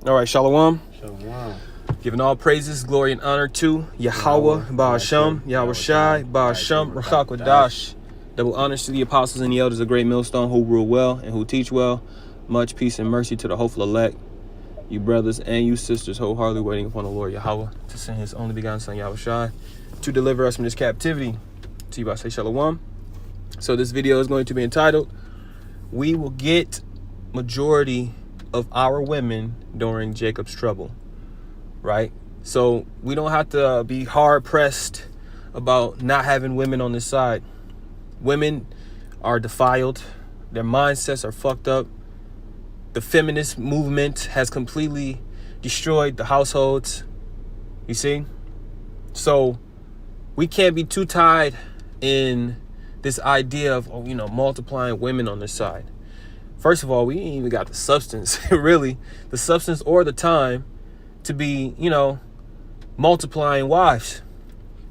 All right, Shalom. Shalom. Giving all praises, glory, and honor to Yahweh, Ba'ashem, Yahweh Shai, Ba'ashem, Ruach HaKodesh. Double honors to the apostles and the elders of Great Millstone who rule well and who teach well. Much peace and mercy to the hopeful elect. You brothers and you sisters wholeheartedly waiting upon the Lord Yahweh to send his only begotten son Yahweh Shai to deliver us from this captivity. To you I say Shalom. So this video is going to be entitled, We Will Get Majority of Our Women During Jacob's Trouble. Right? So we don't have to be hard pressed about not having women on this side. Women are defiled. Their mindsets are fucked up. The feminist movement has completely destroyed the households. You see? So we can't be too tied in this idea of, multiplying women on this side. First of all, we ain't even got the substance, really, the substance or the time to be, multiplying wives.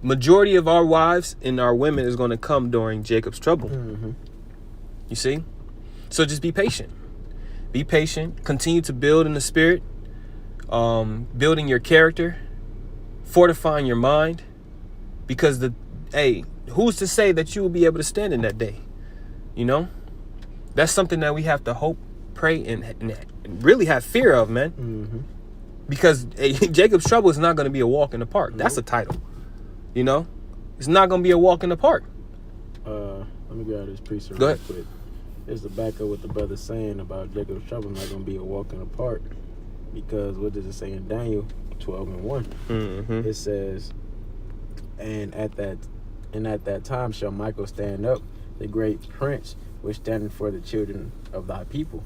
Majority of our wives and our women is going to come during Jacob's trouble. Mm-hmm. You see? So just be patient. Be patient. Continue to build in the spirit, building your character, fortifying your mind, because who's to say that you will be able to stand in that day? That's something that we have to hope, pray, and really have fear of, man. Mm-hmm. Because Jacob's trouble is not going to be a walk in the park. Nope. That's a title. It's not going to be a walk in the park. Let me grab this piece real quick. It's to back up what the brother's saying about Jacob's trouble not going to be a walk in the park. Because what does it say in Daniel 12:1? Mm-hmm. It says, And at that time shall Michael stand up, the great prince, which standeth for the children of thy people.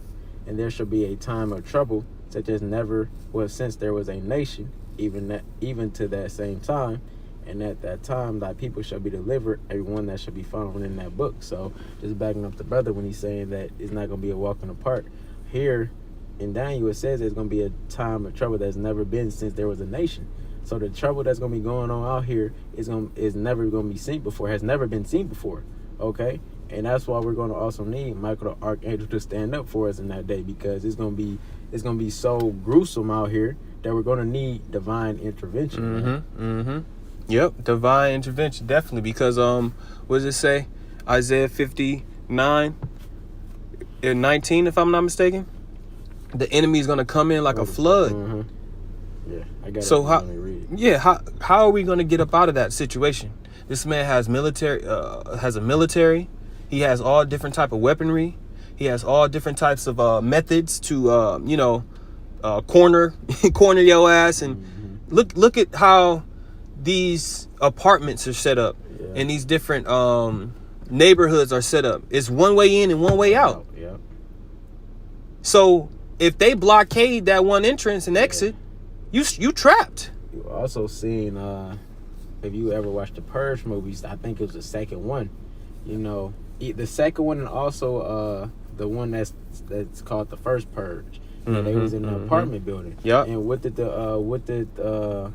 And there shall be a time of trouble, such as never was since there was a nation, even to that same time. And at that time thy people shall be delivered, every one that shall be found in that book. So just backing up the brother when he's saying that it's not going to be a walk in the park. Here in Daniel it says there's going to be a time of trouble that's never been since there was a nation. So the trouble that's going to be going on out here is never going to be seen before, has never been seen before. Okay? And that's why we're going to also need Michael the Archangel to stand up for us in that day, because it's going to be so gruesome out here that we're going to need divine intervention. Mm-hmm. Mm-hmm. Yep, divine intervention, definitely. Because what does it say? Isaiah 59 and 19, if I'm not mistaken. The enemy is going to come in like a flood. Mm-hmm. Yeah, I got it. So how are we going to get up out of that situation? This man has a military. He has all different type of weaponry. He has all different types of methods to corner your ass. And mm-hmm. look at how these apartments are set up, and these different neighborhoods are set up. It's one way in and one way out. Yeah. So if they blockade that one entrance and exit, you trapped. You also seen if you ever watched the Purge movies, I think it was the second one. The second one, and also the one that's called the first Purge. Mm-hmm, and they was in an apartment building. Yeah. And what did the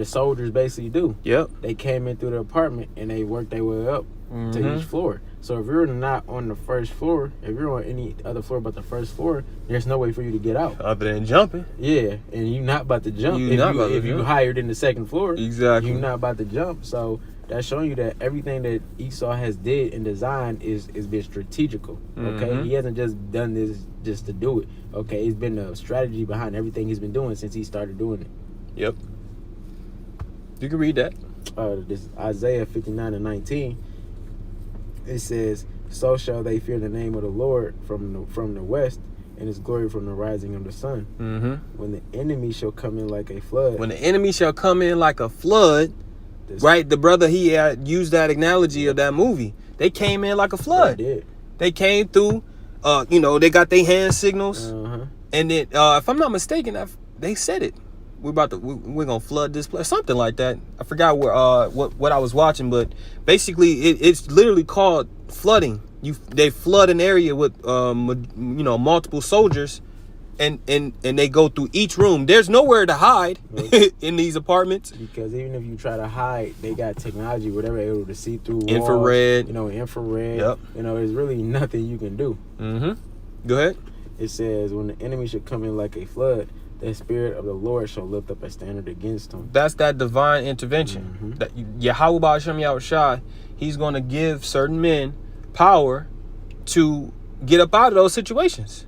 soldiers basically do? Yep. They came in through the apartment and they worked their way up to each floor. So if you're not on the first floor, if you're on any other floor but the first floor, there's no way for you to get out. Other than jumping. Yeah, and you're not about to jump. If you hired in the second floor, exactly, you're not about to jump. So that's showing you that everything that Esau has did and designed is been strategical. Okay, mm-hmm. He hasn't just done this just to do it. Okay, it's been a strategy behind everything he's been doing since he started doing it. Yep. You can read that. This Isaiah 59 and 19. It says, So shall they fear the name of the Lord from the west, and his glory from the rising of the sun. Mm-hmm. When the enemy shall come in like a flood. When the enemy shall come in like a flood, right? The brother, he had used that analogy of that movie. They came in like a flood. They did. They came through, they got their hand signals. Uh-huh. And then, if I'm not mistaken, they said it. We're gonna flood this place, something like that. I forgot what I was watching, but basically it's literally called flooding. They flood an area with multiple soldiers, and they go through each room. There's nowhere to hide in these apartments, because even if you try to hide, they got technology where they're able to see through walls, infrared. Infrared. Yep. There's really nothing you can do. Mm-hmm. Go ahead. It says, when the enemy should come in like a flood, the Spirit of the Lord shall lift up a standard against him. That's that divine intervention. That Yahweh Ba'ashem Yahushai, he's going to give certain men power to get up out of those situations.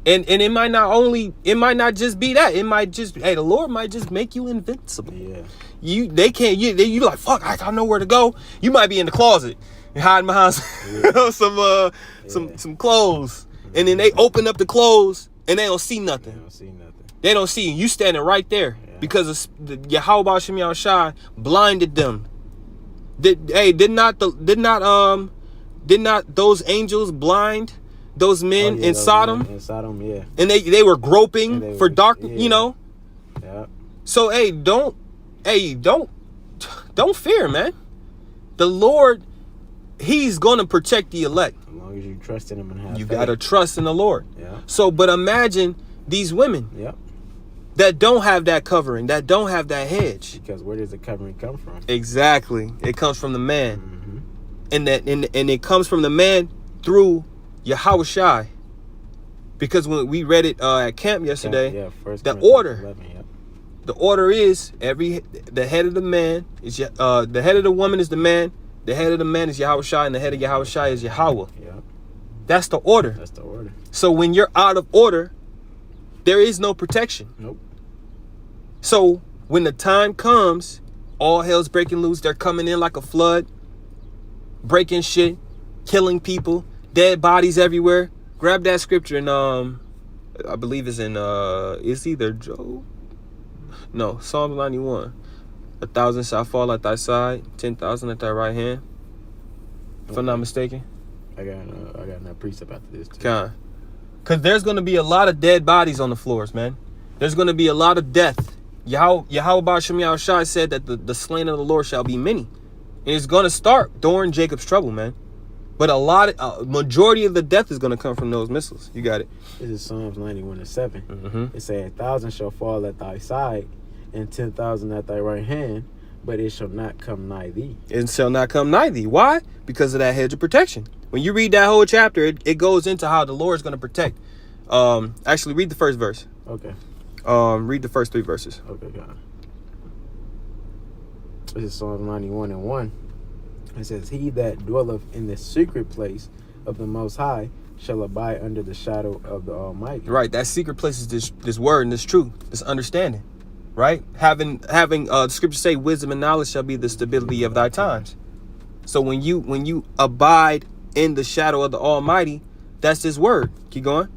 And it might not just be that. It might just be, hey, the Lord might just make you invincible. Yeah. You like, fuck, I know where to go. You might be in the closet and hiding behind some clothes. And then they open up the clothes and they don't see nothing. They don't see you. You standing right there because the Yahweh Ba'ashem Yahushai blinded them. Did not those angels blind those men in Sodom? In Sodom, yeah. And they were groping for dark, you know. Yeah. So don't fear, man. The Lord, he's gonna protect the elect. As long as you trust in him and have you faith. gotta trust in the Lord. Yeah. So, but imagine these women that don't have that covering, that don't have that hedge. Because where does the covering come from? Exactly. It comes from the man. And it comes from the man through Yahushai. Because when we read it at camp yesterday, the order. 11, the order is the head of the man is the head of the woman is the man, the head of the man is Yahushai, and the head of Yahushai is Yahweh. Yeah. That's the order. That's the order. So when you're out of order, there is no protection. Nope. So when the time comes, all hell's breaking loose. They're coming in like a flood, breaking shit, killing people, dead bodies everywhere. Grab that scripture and I believe it's in it's either Job. No, Psalm 91. 1,000 shall fall at thy side, 10,000 at thy right hand. If I'm not mistaken. I got another precept after this too. Because there's going to be a lot of dead bodies on the floors, man. There's going to be a lot of death. Yahweh Ba'ashem Yahushai said that the slain of the Lord shall be many. And it's going to start during Jacob's trouble, man. But majority of the death is going to come from those missiles. You got it. This is Psalms 91:7. It says, 1,000 shall fall at thy side, and 10,000 at thy right hand, but it shall not come nigh thee. It shall not come nigh thee. Why? Because of that hedge of protection. When you read that whole chapter, it goes into how the Lord is going to protect. Actually, read the first verse. Okay. Read the first 3 verses. Okay, God. This is Psalm 91:1. It says, he that dwelleth in the secret place of the Most High shall abide under the shadow of the Almighty. Right. That secret place is this word and this truth, this understanding. Right? Having the scriptures say wisdom and knowledge shall be the stability of thy times. So when you abide in the shadow of the Almighty, that's his word. Keep going.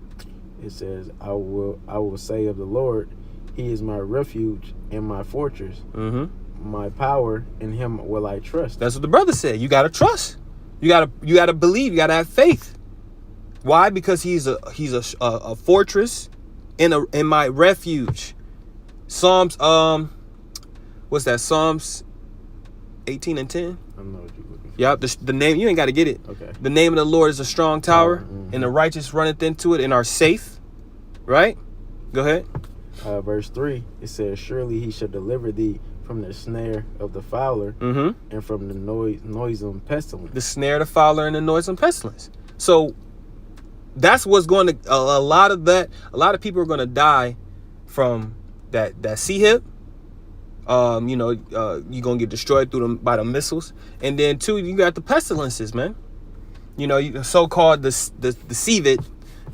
It says, I will say of the Lord, he is my refuge and my fortress. My power, in him will I trust. That's what the brother said. You gotta trust. You gotta believe. You gotta have faith. Why? Because he's a fortress in my refuge. Psalms what's that? Psalms 18:10. I know what you're looking for. Yep. The name, you ain't got to get it. Okay. The name of the Lord is a strong tower, and the righteous runneth into it and are safe. Right? Go ahead. Verse 3. It says, surely he shall deliver thee from the snare of the fowler and from the noisome pestilence. The snare, the fowler, and the noisome pestilence. So that's what's going to a lot of people are going to die from that sea hip. You're gonna get destroyed by the missiles, and then 2, you got the pestilences, man. You know, so-called the Sevid,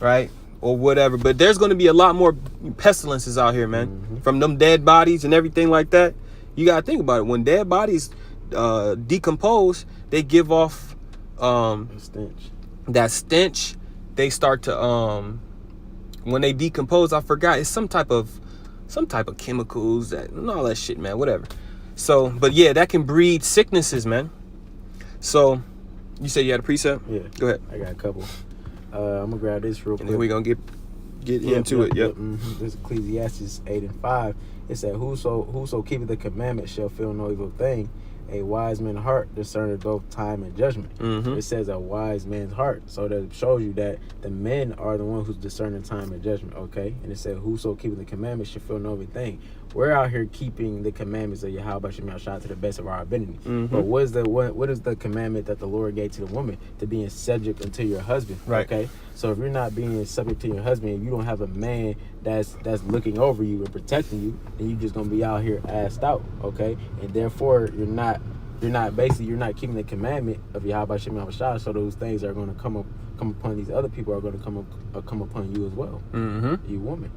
right, or whatever. But there's going to be a lot more pestilences out here, man, from them dead bodies and everything like that. You gotta think about it. When dead bodies decompose, they give off that stench. They start to when they decompose, I forgot, it's some type of chemicals and all that shit, man, whatever. So, but yeah, that can breed sicknesses, man. So you said you had a precept? Yeah. Go ahead. I got a couple. I'm gonna grab this real quick. And then we're gonna get into it. Yep. This is Ecclesiastes 8:5. It said, whoso keepeth the commandment shall feel no evil thing. A wise man's heart discerneth both time and judgment. It says a wise man's heart. So that shows you that the men are the ones who's discerning time and judgment, okay? And it said, whoso keepeth the commandment shall feel no evil thing. We're out here keeping the commandments of Yahweh Ba'ashem Yahushai to the best of our ability. But what is the commandment that the Lord gave to the woman? To be in subject unto your husband, right? Okay? So if you're not being subject to your husband, if you don't have a man that's looking over you and protecting you, then you're just gonna be out here assed out, okay? And therefore you're not keeping the commandment of Yahweh Shem Yahushua. So those things are gonna come upon these other people, are gonna come upon you as well, you woman.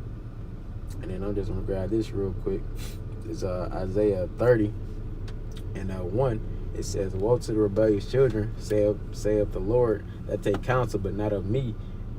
And then I'm just gonna grab this real quick. It's Isaiah 30 and 1. It says, "Woe to the rebellious children, saith the Lord, that take counsel, but not of me,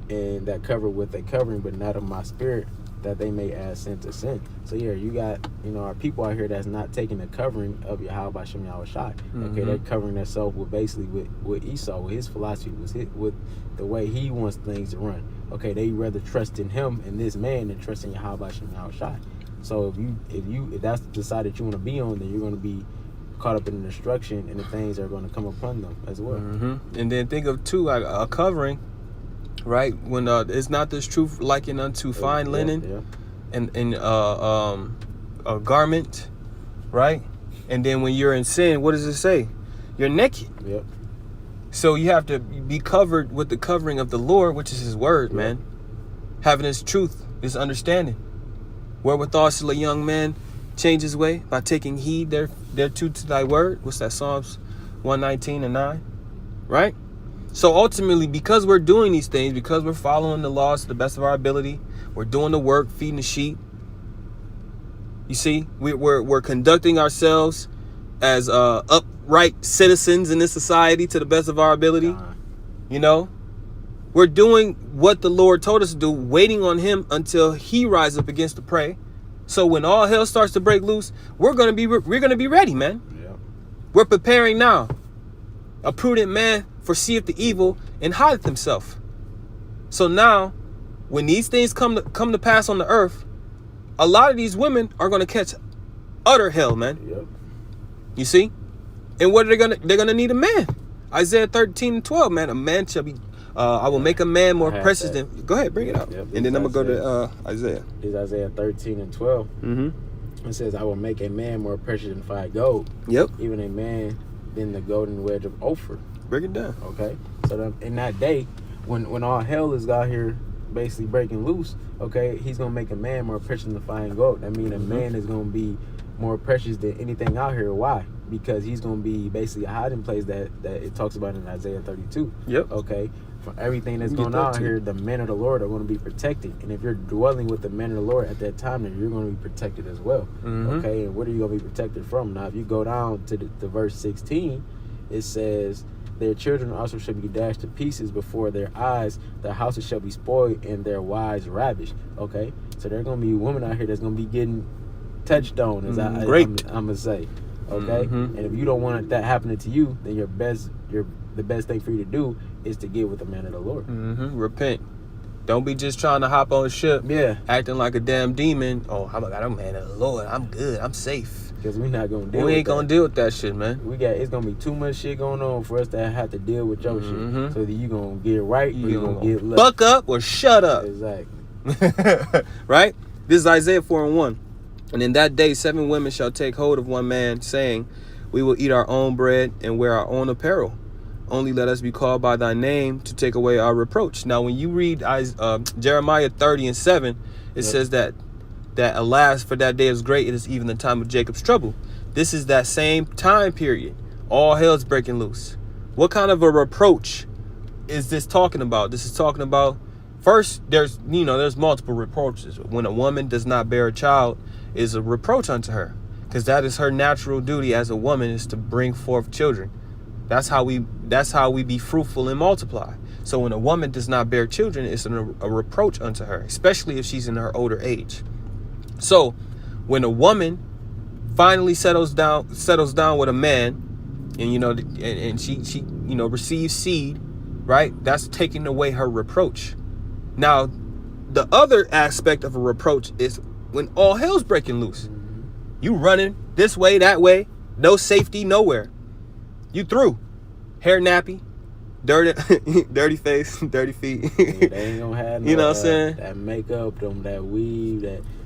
and that cover with a covering, but not of my spirit, that they may add sin to sin." So yeah, you got, our people out here that's not taking the covering of Yahweh Shem Yahushua. Okay, they're covering themselves with basically with Esau, with his philosophy, with the way he wants things to run. Okay, they rather trust in him and this man than trust in Yahweh Shem Yahushua. So if that's the side that you want to be on, then you're going to be caught up in the destruction, and the things are going to come upon them as well. And then think of too, like a covering, right? When it's not this truth likened unto fine linen, and a garment, right? And then when you're in sin, what does it say? You're naked. Yep. So you have to be covered with the covering of the Lord, which is His word, man. Having His truth, His understanding. Wherewithal shall a young man change his way? By taking heed thereto to thy word. What's that? Psalms 119 and 9. Right? So ultimately, because we're doing these things, because we're following the laws to the best of our ability, we're doing the work, feeding the sheep. You see, we're conducting ourselves as upright citizens in this society to the best of our ability. We're doing what the Lord told us to do, waiting on Him until He rises up against the prey. So when all hell starts to break loose, we're gonna be ready, man. Yeah. We're preparing now. A prudent man foreseeth the evil and hideth himself. So now, when these things come to pass on the earth, a lot of these women are gonna catch utter hell, man. Yep. You see? And what are they're gonna need a man. Isaiah 13 and 12, man. A man shall be I will make a man more precious than... Go ahead, bring it up. Yep, and then I'm going to go to Isaiah. It's Isaiah 13 and 12. It says, "I will make a man more precious than fine gold. Yep. Even a man than the golden wedge of Ophir." Break it down. Okay. So in that day, when all hell is out here basically breaking loose, okay, He's going to make a man more precious than fine gold. That means a man is going to be more precious than anything out here. Why? Because he's going to be basically a hiding place that it talks about in Isaiah 32. Yep. Okay. From everything that's going on here, the men of the Lord are going to be protected. And if you're dwelling with the men of the Lord at that time, then you're going to be protected as well. Okay. And what are you going to be protected from? Now, if you go down to the verse 16, it says, "Their children also shall be dashed to pieces before their eyes. Their houses shall be spoiled and their wives ravished." Okay. So there are going to be women out here that's going to be getting touched on, as I'm going to say. Okay. And if you don't want that happening to you, then the best thing for you to do is to get with the man of the Lord. Repent. Don't be just trying to hop on a ship, acting like a damn demon. Oh, I'm a man of the Lord. I'm good. I'm safe. Because we're not gonna deal. We ain't gonna deal with that shit, man. It's gonna be too much shit going on for us to have to deal with your shit. So that you gonna get right, or you gonna get left. Buck up or shut up. Exactly. Right? This is Isaiah 4 and 1. "And in that day 7 women shall take hold of one man, saying, We will eat our own bread and wear our own apparel. Only let us be called by thy name to take away our reproach." Now, when you read Jeremiah 30 and 7, it says that alas, for that day is great, it is even the time of Jacob's trouble. This is that same time period. All hell's breaking loose. What kind of a reproach is this talking about? This is talking about, first, there's multiple reproaches. When a woman does not bear a child, is a reproach unto her, because that is her natural duty as a woman, is to bring forth children. That's how we be fruitful and multiply. So when a woman does not bear children, it's a reproach unto her, especially if she's in her older age. So when a woman finally settles down with a man, and she receives seed, right? That's taking away her reproach. Now, the other aspect of a reproach is when all hell's breaking loose. You running this way, that way, no safety, nowhere. You through. Hair nappy, dirty face, dirty feet. They ain't gonna have no, you know what I'm saying? That makeup, that weave,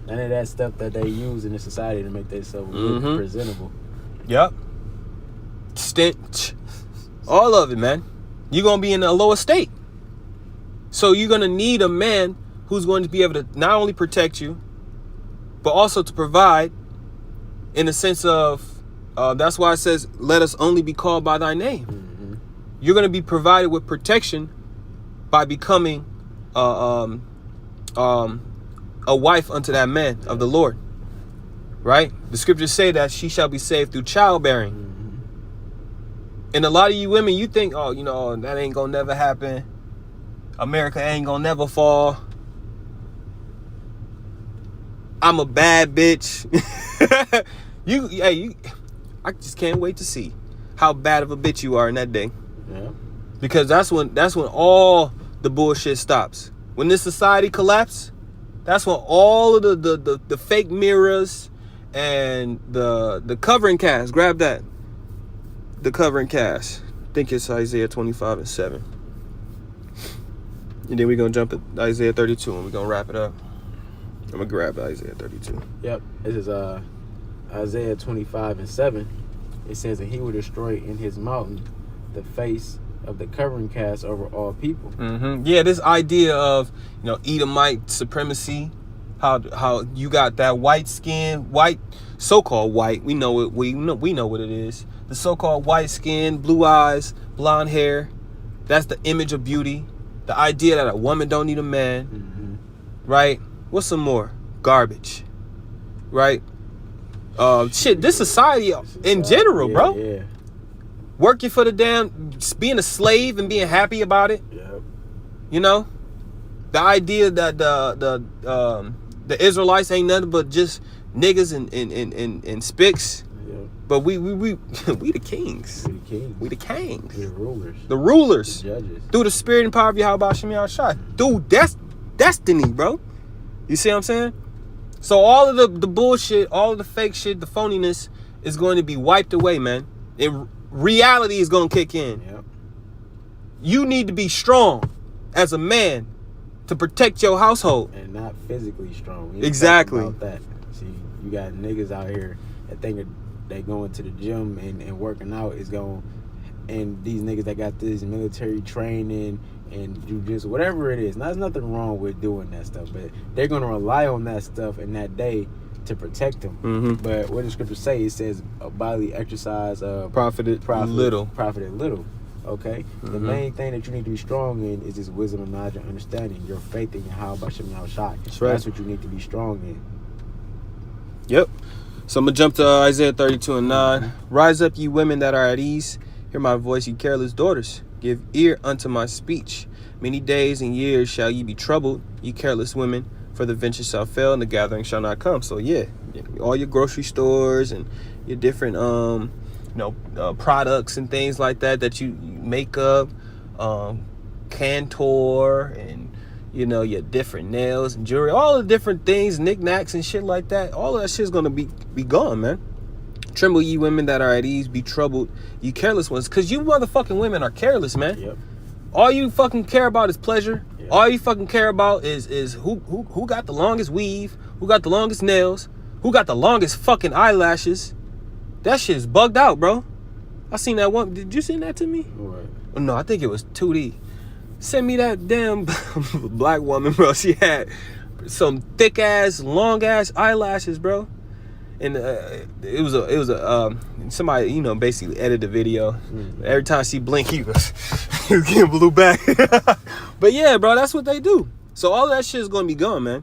none of that stuff that they use in the society to make themselves look presentable. Yep. Stench. All of it, man. You're gonna be in a lower state. So you're going to need a man who's going to be able to not only protect you, but also to provide, in the sense of, that's why it says, let us only be called by thy name. Mm-hmm. You're going to be provided with protection by becoming a wife unto that man of the Lord. Right? The scriptures say that she shall be saved through childbearing. Mm-hmm. And a lot of you women, you think, oh, you know, that ain't gonna never happen. America ain't gonna never fall. I'm a bad bitch. I just can't wait to see how bad of a bitch you are in that day. Yeah. Because that's when all the bullshit stops. When this society collapses, that's when all of the fake mirrors and the covering cast, grab that. The covering cast. I think it's Isaiah 25:7. And then we're going to jump at Isaiah 32 and we're going to wrap it up. I'm going to grab Isaiah 32. Yep. This is Isaiah 25:7. It says that he will destroy in his mountain the face of the covering cast over all people. Mm-hmm. Yeah, this idea of, you know, Edomite supremacy, how you got that white skin, so-called white. We know it. We know what it is. The so-called white skin, blue eyes, blonde hair. That's the image of beauty. The idea that a woman don't need a man. Mm-hmm. Right? What's some more? Garbage. Right? This society in general, bro. Yeah. Working for the damn, being a slave and being happy about it. Yep. You know, the idea that the Israelites ain't nothing but just niggas and spicks. Yep. But we the kings. We the kings. We the kings. We the rulers. The rulers. The judges. Through the spirit and power of Yahweh Shem Yahshua. Dude, that's destiny, bro. You see what I'm saying? So all of the bullshit, all of the fake shit, the phoniness is going to be wiped away, man. Reality is going to kick in. Yep. You need to be strong as a man to protect your household. And not physically strong. We ain't Exactly. talking about that. See, you got niggas out here that think they going to the gym and working out is going, and these niggas that got this military training and jujitsu, whatever it is. Now, there's nothing wrong with doing that stuff, but they're going to rely on that stuff in that day to protect them. Mm-hmm. But what the scriptures say, it says a bodily exercise Profited little. Profited little. Okay? Mm-hmm. The main thing that you need to be strong in is this wisdom and knowledge and understanding. Your faith in Yahweh Shem Yahushua. That's right. That's what you need to be strong in. Yep. So I'm going to jump to Isaiah 32:9. Rise up, ye women that are at ease. Hear my voice, ye careless daughters. Give ear unto my speech. Many days and years shall ye be troubled, ye careless women. For the venture shall fail and the gathering shall not come. So yeah, all your grocery stores and your different products and things like that you makeup, Cantor, and your different nails and jewelry, all the different things, knickknacks and shit like that. All of that shit's gonna be gone, man. Tremble, ye women that are at ease, be troubled, ye careless ones, because you motherfucking women are careless, man. Yep. All you fucking care about is pleasure. Yeah. All you fucking care about is who got the longest weave, who got the longest nails, who got the longest fucking eyelashes. That shit is bugged out, bro. I seen that one. Did you send that to me? What? Oh, no, I think it was 2D. Send me that damn black woman, bro. She had some thick ass, long ass eyelashes, bro. And it was a somebody basically edited the video. Mm-hmm. Every time she blinked, he was getting blue back. But yeah, bro, that's what they do. So all that shit is gonna be gone, man.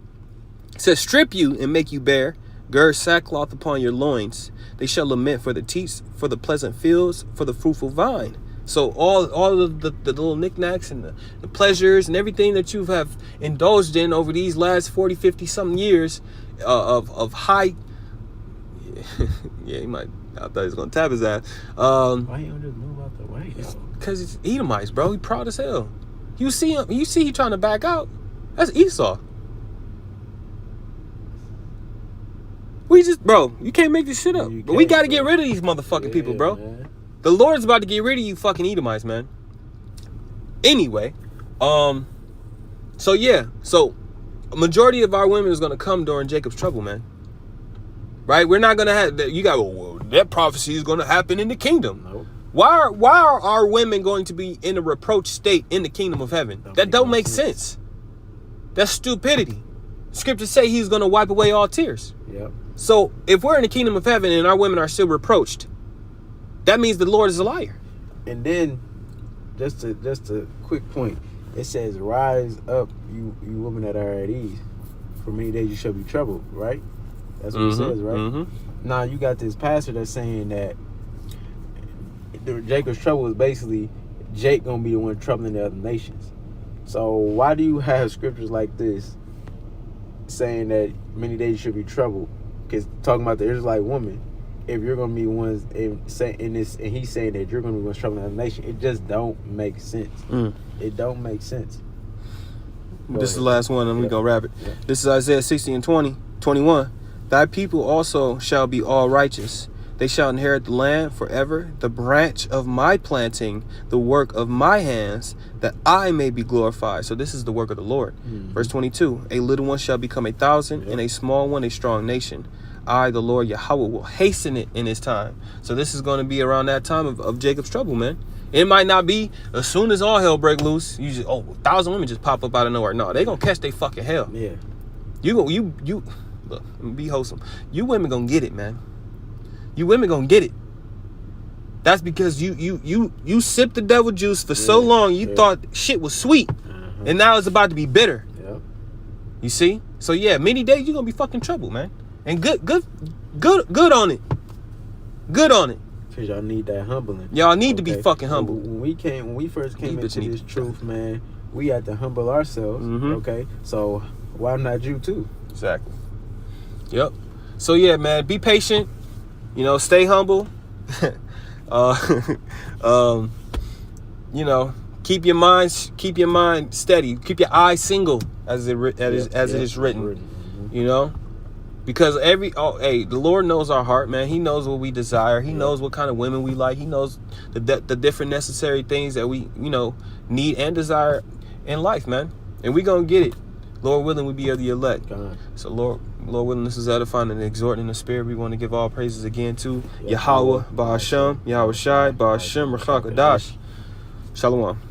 It says, strip you and make you bare, gird sackcloth upon your loins. They shall lament for the teats, for the pleasant fields, for the fruitful vine. So all of the little knickknacks and the pleasures and everything that you have indulged in over these last 40, 50 something years of high. Yeah, he might. I thought he was gonna tap his ass. Why you don't just move out the way, though? Cause it's Edomites, bro. He proud as hell. You see him. You see he trying to back out. That's Esau. We just, bro. You can't make this shit up. But we got to get rid of these motherfucking people, bro. Man. The Lord's about to get rid of you, fucking Edomites, man. Anyway, so yeah, so a majority of our women is gonna come during Jacob's trouble, man. Right? We're not gonna have that. You got, well, that prophecy is gonna happen in the kingdom. Nope. Why are our women going to be in a reproach state in the kingdom of heaven? That don't make sense. That's stupidity. Scriptures say he's going to wipe away all tears. Yep. So if we're in the kingdom of heaven and our women are still reproached, that means the Lord is a liar. And then, just a quick point. It says, "Rise up, you women that are at ease. For many days you shall be troubled." Right? That's what it says, right? Mm-hmm. Now you got this pastor that's saying that Jacob's trouble is basically Jake gonna be the one troubling the other nations. So why do you have scriptures like this saying that many days you should be troubled? Because talking about the Israelite woman, if you're gonna be ones and he's saying that you're gonna be ones troubling the other nation, it just don't make sense. It don't make sense. This is the last one, and we gonna wrap it. Yeah. This is Isaiah 60 and 21. Thy people also shall be all righteous. They shall inherit the land forever, the branch of my planting, the work of my hands, that I may be glorified. So this is the work of the Lord. Verse 22, a little one shall become 1,000, and a small one a strong nation. I, the Lord Yahweh, will hasten it in his time. So this is going to be around that time of Jacob's trouble, man. It might not be as soon as all hell break loose. You just 1,000 women just pop up out of nowhere. No, they gonna catch they fucking hell. Yeah. You look, be wholesome. You women gonna get it, man. You women gonna get it. That's because you sipped the devil juice for so long. You thought shit was sweet, and now it's about to be bitter. Yep. You see? So yeah, many days you gonna be fucking trouble, man. And good on it. Good on it. Cause y'all need that humbling. Y'all need to be fucking humble. When we first came into this truth, man, we had to humble ourselves. Okay, so why not you too? Exactly. Yep. So yeah, man, be patient. You know, stay humble. You know, keep your mind steady. Keep your eyes single, as it is written. You know, because the Lord knows our heart, man. He knows what we desire. He knows what kind of women we like. He knows the different necessary things that we need and desire in life, man. And we gonna get it. Lord willing, we be of the elect. God. So Lord willing, this is edifying and exhorting in the spirit. We want to give all praises again to Yahweh, Ba'ashem, Yahweh Shai, Ba'ashem, Rachak Adash. Shalom.